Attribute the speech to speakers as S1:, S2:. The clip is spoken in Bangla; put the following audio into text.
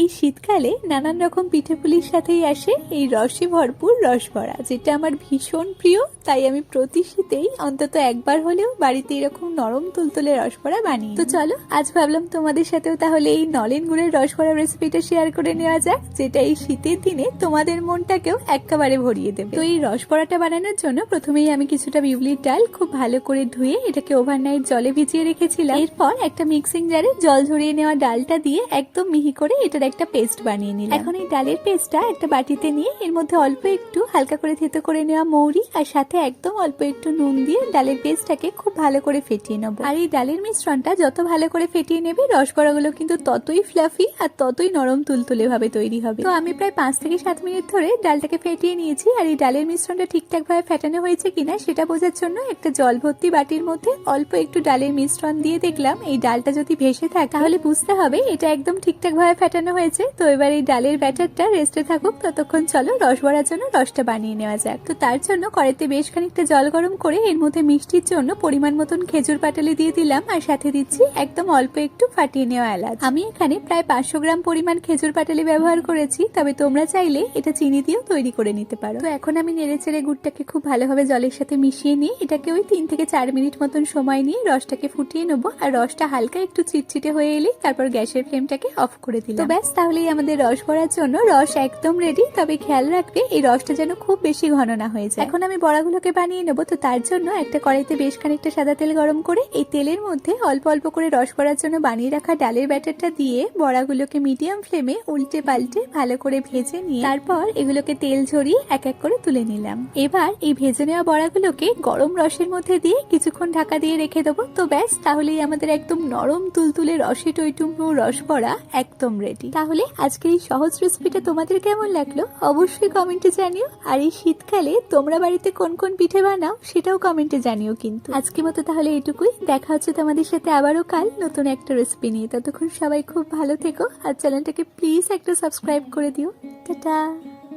S1: এই শীতকালে নানান রকম পিঠেপুলির সাথেই আসে এই রসে ভরপুর রসবড়া, যেটা আমার ভীষণ প্রিয়। তাই আমি প্রতি শীতেই অন্তত একবার হলেও বাড়িতে এরকম নরম তুলতুলে রসবড়া বানিয়ে। তো চলো, আজ ভাবলাম তোমাদের সাথেও তাহলে এই নলেন গুড়ের রসবড়া রেসিপিটা শেয়ার করে নেওয়া যাক, যেটা এই শীতের দিনে তোমাদের মনটাকেও একেবারে ভরিয়ে দেবে। তো এই রসবড়াটা বানানোর জন্য প্রথমেই আমি কিছুটা বিউলির ডাল খুব ভালো করে ধুয়ে এটাকে ওভারনাইট জলে ভিজিয়ে রেখেছিলাম। এরপর একটা মিক্সিং জারে জল ঝরিয়ে নেওয়া ডালটা দিয়ে একদম মিহি করে এটার একটা পেস্ট বানিয়ে নিলাম। এখন এই ডালের পেস্টটা একটা বাটিতে নিয়ে এর মধ্যে অল্প একটু হালকা করে থেতো করে নেওয়া মৌরি আর সাথে একদম অল্প একটু নুন দিয়ে ডালের পেস্টটাকে খুব ভালো করে ফেটিয়ে নেবো। আর এই ডালের মিশ্রণটা যত ভালো করে ফেটিয়ে নেবে রসবড়াগুলো কিন্তু ততই ফ্লাফি আর ততই নরম তুলতুলে ভাবে তৈরি হবে। তো আমি প্রায় 5 থেকে 7 মিনিট ধরে ডালটাকে ফেটিয়ে নিয়েছি। আর এই ডালের মিশ্রণটা ঠিকঠাক ভাবে ফেটানো হয়েছে কিনা সেটা বোঝার জন্য একটা জল ভর্তি বাটির মধ্যে অল্প একটু ডালের মিশ্রণ দিয়ে দেখলাম। এই ডালটা যদি ভেসে থাকে তাহলে বুঝতে হবে এটা একদম ঠিকঠাক ভাবে ফেটানো হয়েছে। তো এবার এই ডালের ব্যাটারটা রেস্টে থাকুক, ততক্ষণ চলো রসবড়ার জন্য রসটা বানিয়ে নেওয়া যাক। তো তার জন্য কড়াইতে বেশ খানিকটা জল গরম করে এর মধ্যে মিষ্টির জন্য পরিমাণ মতন খেজুর পাটালি দিয়ে দিলাম আর সাথে দিচ্ছি একদম অল্প একটু ফাটিয়ে নেওয়া এলাচ। আমি এখানে প্রায় 500 গ্রাম পরিমাণ খেজুর পাটালি ব্যবহার করেছি, তবে তোমরা চাইলে এটা চিনি দিয়েও তৈরি করে নিতে পারো। তো এখন আমি নেড়েচেড়ে গুড়টাকে খুব ভালোভাবে জলের সাথে মিশিয়ে নিয়ে এটাকে ওই 3 থেকে 4 মিনিট মতন সময় নিয়ে রসটাকে ফুটিয়ে নেবো। আর রসটা হালকা একটু চিটচিটে হয়ে এলে তারপর গ্যাসের ফ্লেমটাকে অফ করে দিলাম। তো ব্যাস, তাহলেই আমাদের রস ভরার জন্য রস একদম রেডি। তবে খেয়াল রাখবে এই রসটা যেন খুব বেশি ঘন না হয়ে যায়। এখন আমি বড়াগুলোকে বানিয়ে নেবো। তো তার জন্য একটা কড়াইতে বেশ খানিকটা সাদা তেল গরম করে এই তেলের মধ্যে অল্প অল্প করে রস ভরার জন্য বানিয়ে রাখা ডালের ব্যাটারটা দিয়ে বড়াগুলোকে মিডিয়াম ফ্লেমে উল্টে পাল্টে ভালো করে ভেজে নিয়ে তারপর এগুলোকে তেল ঝরিয়ে এক এক করে তুলে নিলাম। এবার এই ভেজে নেওয়া বড়াগুলোকে গরম রসের মধ্যে দিয়ে কিছুক্ষণ ঢাকা দিয়ে রেখে দেবো। তো ব্যাস, তাহলেই আমাদের একদম নরম তুলতুলে রসে টইটুম্বু রসবড়া একদম রেডি। তাহলে আজকের এই সহজ রেসিপিটা তোমাদের কেমন লাগলো অবশ্যই কমেন্টে জানিও। আর এই শীতকালে তোমরা বাড়িতে কোন কোন পিঠে বানাও সেটাও কমেন্টে জানিও। কিন্তু আজকের মতো তাহলে এটুকুই, দেখা হচ্ছে তোমাদের সাথে আবারও কাল নতুন একটা রেসিপি নিয়ে। ততক্ষণ সবাই খুব ভালো থেকো আর চ্যানেলটাকে প্লিজ একটা সাবস্ক্রাইব করে দিও। টাটা।